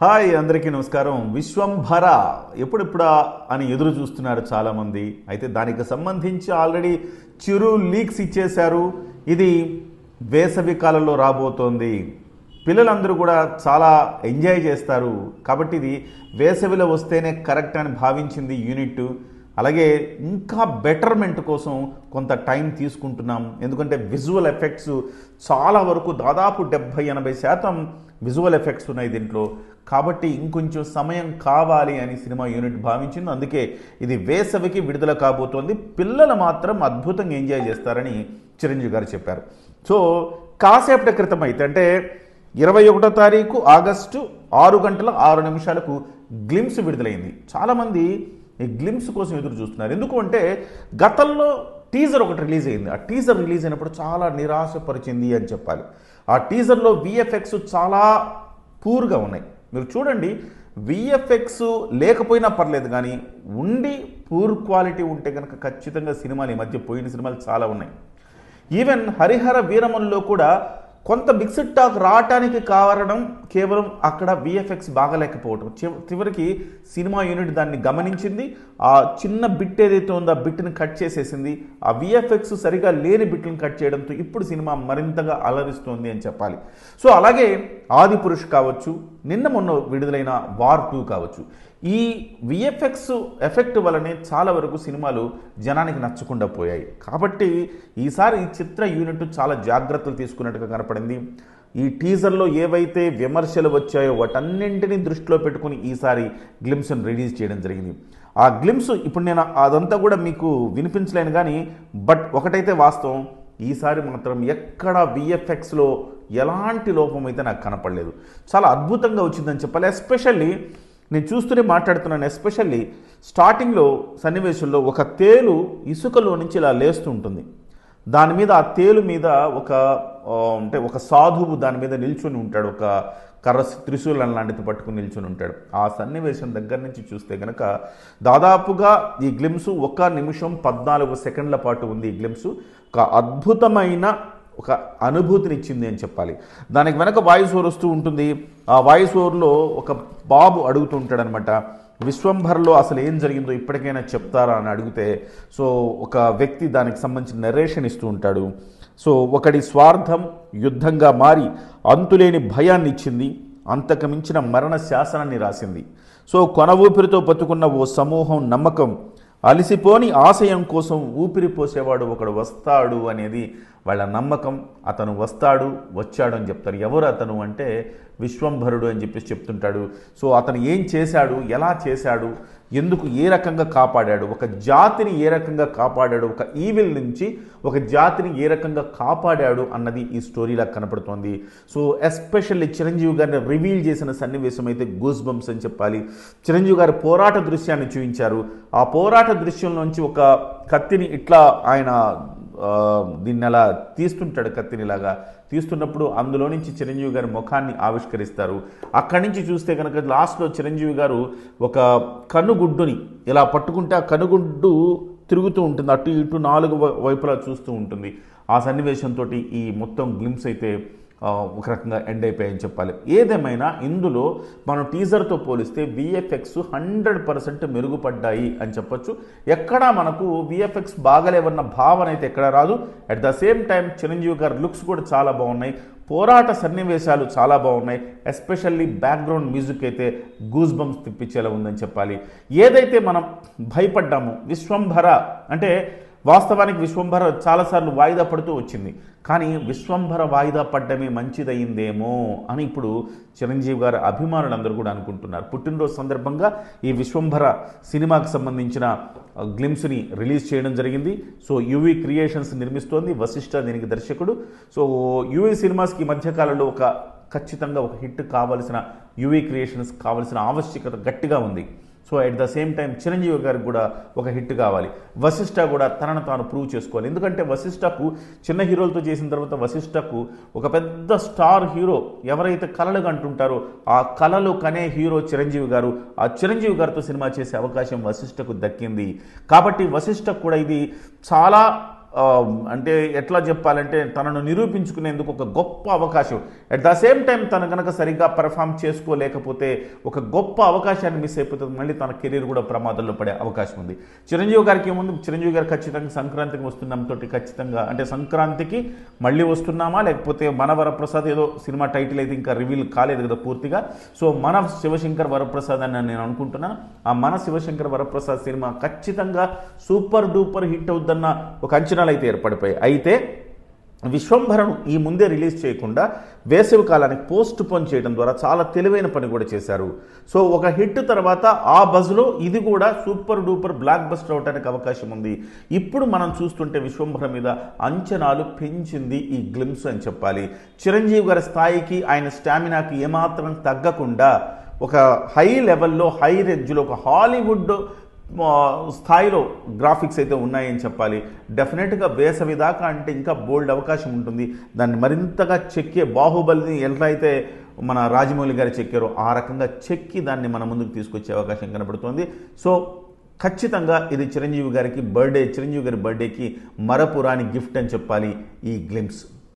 Hi అందరికీ నమస్కారం. విశ్వంభర ఎప్పుడెప్పుడా అని ఎదురు చూస్తున్నారు చాలామంది. అయితే దానికి సంబంధించి ఆల్రెడీ చిరు లీక్స్ ఇచ్చేశారు. ఇది వేసవి కాలంలో రాబోతోంది. పిల్లలందరూ కూడా చాలా ఎంజాయ్ చేస్తారు కాబట్టి ఇది వేసవిలో వస్తేనే కరెక్ట్ అని భావించింది యూనిట్. అలాగే ఇంకా బెటర్మెంట్ కోసం కొంత టైం తీసుకుంటున్నాం. ఎందుకంటే విజువల్ ఎఫెక్ట్స్ చాలా వరకు దాదాపు 70-80% విజువల్ ఎఫెక్ట్స్ ఉన్నాయి దీంట్లో. కాబట్టి ఇంకొంచెం సమయం కావాలి అని సినిమా యూనిట్ భావించింది. అందుకే ఇది వేసవికి విడుదల కాబోతోంది. పిల్లలు మాత్రం అద్భుతంగా ఎంజాయ్ చేస్తారని చిరంజీవి గారు చెప్పారు. సో కాసేపటి క్రితం అయితే అంటే 21వ తారీఖు ఆగస్టు 6:06 గ్లిమ్స్ విడుదలైంది. చాలామంది ఈ గ్లిమ్స్ కోసం ఎదురు చూస్తున్నారు. ఎందుకు అంటే గతంలో టీజర్ ఒకటి రిలీజ్ అయింది. ఆ టీజర్ రిలీజ్ అయినప్పుడు చాలా నిరాశపరిచింది అని చెప్పాలి. ఆ టీజర్లో విఎఫ్ఎక్స్ చాలా పూర్గా ఉన్నాయి. మీరు చూడండి, విఎఫ్ఎక్స్ లేకపోయినా పర్లేదు కానీ ఉండి పూర్ క్వాలిటీ ఉంటే కనుక ఖచ్చితంగా సినిమాలు ఈ మధ్య పోయిన సినిమాలు చాలా ఉన్నాయి. ఈవెన్ హరిహర వీరమల్లో కూడా కొంత మిక్స్డ్ టాక్ రావటానికి కారణం కేవలం అక్కడ విఎఫ్ఎక్స్ బాగలేకపోవటం. చివరికి సినిమా యూనిట్ దాన్ని గమనించింది. ఆ చిన్న బిట్ ఏదైతే ఉందో ఆ బిట్ని కట్ చేసేసింది. ఆ విఎఫ్ఎక్స్ సరిగా లేని బిట్లను కట్ చేయడంతో ఇప్పుడు సినిమా మరింతగా అలరిస్తోంది అని చెప్పాలి. సో అలాగే ఆదిపురుష్ కావచ్చు, నిన్న మొన్న విడుదలైన వార్ 2 కావచ్చు, ఈ విఎఫ్ఎక్స్ ఎఫెక్ట్ వల్లనే చాలా వరకు సినిమాలు జనానికి నచ్చకుండా పోయాయి. కాబట్టి ఈసారి ఈ చిత్ర యూనిట్ చాలా జాగ్రత్తలు తీసుకున్నట్టుగా కనపడింది. ఈ టీజర్లో ఏవైతే విమర్శలు వచ్చాయో వాటన్నింటినీ దృష్టిలో పెట్టుకుని ఈసారి గ్లిమ్స్ను రిలీజ్ చేయడం జరిగింది. ఆ గ్లిమ్స్ ఇప్పుడు నేను అదంతా కూడా మీకు వినిపించలేను కానీ బట్ ఒకటైతే వాస్తవం, ఈసారి మాత్రం ఎక్కడ విఎఫ్ఎక్స్లో ఎలాంటి లోపం అయితే నాకు కనపడలేదు. చాలా అద్భుతంగా వచ్చిందని చెప్పాలి. ఎస్పెషల్లీ నేను చూస్తూనే మాట్లాడుతున్నాను. ఎస్పెషల్లీ స్టార్టింగ్లో సన్నివేశంలో ఒక తేలు ఇసుకలో నుంచి ఇలా లేస్తూ ఉంటుంది. దాని మీద ఆ తేలు మీద ఒక సాధువు దాని మీద నిల్చుని ఉంటాడు. ఒక కర్ర త్రిశూలం లాంటిది పట్టుకుని నిల్చుని ఉంటాడు. ఆ సన్నివేశం దగ్గర నుంచి చూస్తే కనుక దాదాపుగా ఈ గ్లిమ్స్ 1 నిమిషం 14 సెకండ్ల పాటు ఉంది. ఈ గ్లిమ్స్ ఒక అద్భుతమైన ఒక అనుభూతినిచ్చింది అని చెప్పాలి. దానికి వెనక వాయిస్ ఓవర్ వస్తూ ఉంటుంది. ఆ వాయిస్ ఓవర్లో ఒక బాబు అడుగుతూ ఉంటాడనమాట, విశ్వంభర్లో అసలు ఏం జరిగిందో ఇప్పటికైనా చెప్తారా అని అడిగితే సో ఒక వ్యక్తి దానికి సంబంధించిన నెరేషన్ ఇస్తూ ఉంటాడు. సో ఒకడి స్వార్థం యుద్ధంగా మారి అంతులేని భయాన్ని ఇచ్చింది, అంతకుమించిన మరణ శాసనాన్ని రాసింది. సో కొన ఊపిరితో బతుకున్న ఓ సమూహం నమ్మకం, అలిసిపోని ఆశయం కోసం ఊపిరి పోసేవాడు ఒకడు వస్తాడు అనేది వాళ్ళ నమ్మకం. అతను వస్తాడు, వచ్చాడు అని చెప్తారు. ఎవరు అతను అంటే విశ్వంభరుడు అని చెప్పేసి చెప్తుంటాడు. సో అతను ఏం చేశాడు, ఎలా చేశాడు, ఎందుకు ఏ రకంగా కాపాడాడు, ఒక జాతిని ఏ రకంగా కాపాడాడు, ఒక ఈవిల్ నుంచి ఒక జాతిని ఏ రకంగా కాపాడాడు అన్నది ఈ స్టోరీలా కనపడుతోంది. సో ఎస్పెషల్లీ చిరంజీవి గారిని రివీల్ చేసిన సన్నివేశం అయితే గూస్ బంప్స్ అని చెప్పాలి. చిరంజీవి గారి పోరాట దృశ్యాన్ని చూపించారు. ఆ పోరాట దృశ్యంలోంచి ఒక కత్తిని ఇట్లా ఆయన దీన్ని అలా తీస్తుంటాడు. కత్తినిలాగా తీస్తున్నప్పుడు అందులో నుంచి చిరంజీవి గారి ముఖాన్ని ఆవిష్కరిస్తారు. అక్కడి నుంచి చూస్తే కనుక లాస్ట్లో చిరంజీవి గారు ఒక కనుగుడ్డుని ఇలా పట్టుకుంటే ఆ కనుగుడ్డు తిరుగుతూ ఉంటుంది, అటు ఇటు 4 వైపులా చూస్తూ ఉంటుంది. ఆ సన్నివేశంతో ఈ మొత్తం గ్లిమ్స్ అయితే ఒక రకంగా ఎండ్ అయిపోయాయని చెప్పాలి. ఏదేమైనా ఇందులో మనం టీజర్తో పోలిస్తే విఎఫ్ఎక్స్ 100% మెరుగుపడ్డాయి అని చెప్పొచ్చు. ఎక్కడా మనకు విఎఫ్ఎక్స్ బాగలేవన్న భావన అయితే ఎక్కడా రాదు. At the same time Chiranjeevi గారి లుక్స్ కూడా చాలా బాగున్నాయి. పోరాట సన్నివేశాలు చాలా బాగున్నాయి. ఎస్పెషల్లీ బ్యాక్గ్రౌండ్ మ్యూజిక్ అయితే గూస్ బంప్స్ తిప్పించేలా ఉందని చెప్పాలి. ఏదైతే మనం భయపడ్డామో విశ్వంభర అంటే వాస్తవానికి విశ్వంభర చాలాసార్లు వాయిదా పడుతూ వచ్చింది. కానీ విశ్వంభర వాయిదా పడ్డమే మంచిదయిందేమో అని ఇప్పుడు చిరంజీవి గారి అభిమానులందరూ కూడా అనుకుంటున్నారు. పుట్టినరోజు సందర్భంగా ఈ విశ్వంభర సినిమాకి సంబంధించిన గ్లిమ్స్ని రిలీజ్ చేయడం జరిగింది. సో యువి క్రియేషన్స్ నిర్మిస్తోంది, వశిష్ఠ దీనికి దర్శకుడు. సో యువి సినిమాస్కి ఈ మధ్యకాలంలో ఖచ్చితంగా ఒక హిట్ కావాల్సిన, యువి క్రియేషన్స్ కావాల్సిన ఆవశ్యకత గట్టిగా ఉంది. So at the same time Chiranjeevi గారికి కూడా ఒక హిట్ కావాలి. వశిష్ఠ కూడా తనను తాను ప్రూవ్ చేసుకోవాలి. ఎందుకంటే వశిష్ఠకు చిన్న హీరోలతో చేసిన తర్వాత వశిష్ఠకు ఒక పెద్ద స్టార్ హీరో ఎవరైతే కలలు కంటుంటారో ఆ కలలు కనే హీరో చిరంజీవి గారు. ఆ చిరంజీవి గారితో సినిమా చేసే అవకాశం వశిష్ఠకు దక్కింది. కాబట్టి వశిష్ఠకు కూడా ఇది చాలా అంటే ఎట్లా చెప్పాలంటే తనను నిరూపించుకునేందుకు ఒక గొప్ప అవకాశం. అట్ ద సేమ్ టైం తను కనుక సరిగ్గా పర్ఫామ్ చేసుకోలేకపోతే ఒక గొప్ప అవకాశాన్ని మిస్ అయిపోతుంది, మళ్ళీ తన కెరీర్ కూడా ప్రమాదంలో పడే అవకాశం ఉంది. చిరంజీవి గారికి ఏముంది, చిరంజీవి గారు ఖచ్చితంగా సంక్రాంతికి వస్తున్నాంతో ఖచ్చితంగా అంటే సంక్రాంతికి మళ్ళీ వస్తున్నామా, లేకపోతే మన వరప్రసాద్ ఏదో సినిమా టైటిల్ అయితే ఇంకా రివీల్ కాలేదు కదా పూర్తిగా. సో మన శివశంకర్ వరప్రసాద్ అని నేను అనుకుంటున్నాను. ఆ మన శివశంకర్ వరప్రసాద్ సినిమా ఖచ్చితంగా సూపర్ డూపర్ హిట్ అవుద్దన్న ఒక అంచనాలు అయితే ఏర్పడిపోయాయి. అయితే విశ్వంభరను ఈ ముందే రిలీజ్ చేయకుండా వేసవి కాలానికి పోస్ట్ పోన్ చేయడం ద్వారా చాలా తెలివైన పని కూడా చేశారు. సో ఒక హిట్ తర్వాత ఆ బజ్లో ఇది కూడా సూపర్ డూపర్ బ్లాక్ బస్టర్ అవడానికి అవకాశం ఉంది. ఇప్పుడు మనం చూస్తుంటే విశ్వంభర మీద అంచనాలు పెంచింది ఈ గ్లిమ్స్ అని చెప్పాలి. చిరంజీవి గారి స్థాయికి ఆయన స్టామినాకి ఏమాత్రం తగ్గకుండా ఒక హై లెవెల్లో హై రేంజ్లో ఒక హాలీవుడ్ స్థాయిలో గ్రాఫిక్స్ అయితే ఉన్నాయని చెప్పాలి. డెఫినెట్గా వేసవి దాకా అంటే ఇంకా బోల్డ్ అవకాశం ఉంటుంది. దాన్ని మరింతగా చెక్కే బాహుబలిని ఎలా అయితే మన రాజమౌళి గారు చెక్కారో ఆ రకంగా చెక్కి దాన్ని మన ముందుకు తీసుకొచ్చే అవకాశం కనబడుతుంది. సో ఖచ్చితంగా ఇది చిరంజీవి గారి బర్త్డేకి మరపురాని గిఫ్ట్ అని చెప్పాలి ఈ గ్లిమ్స్.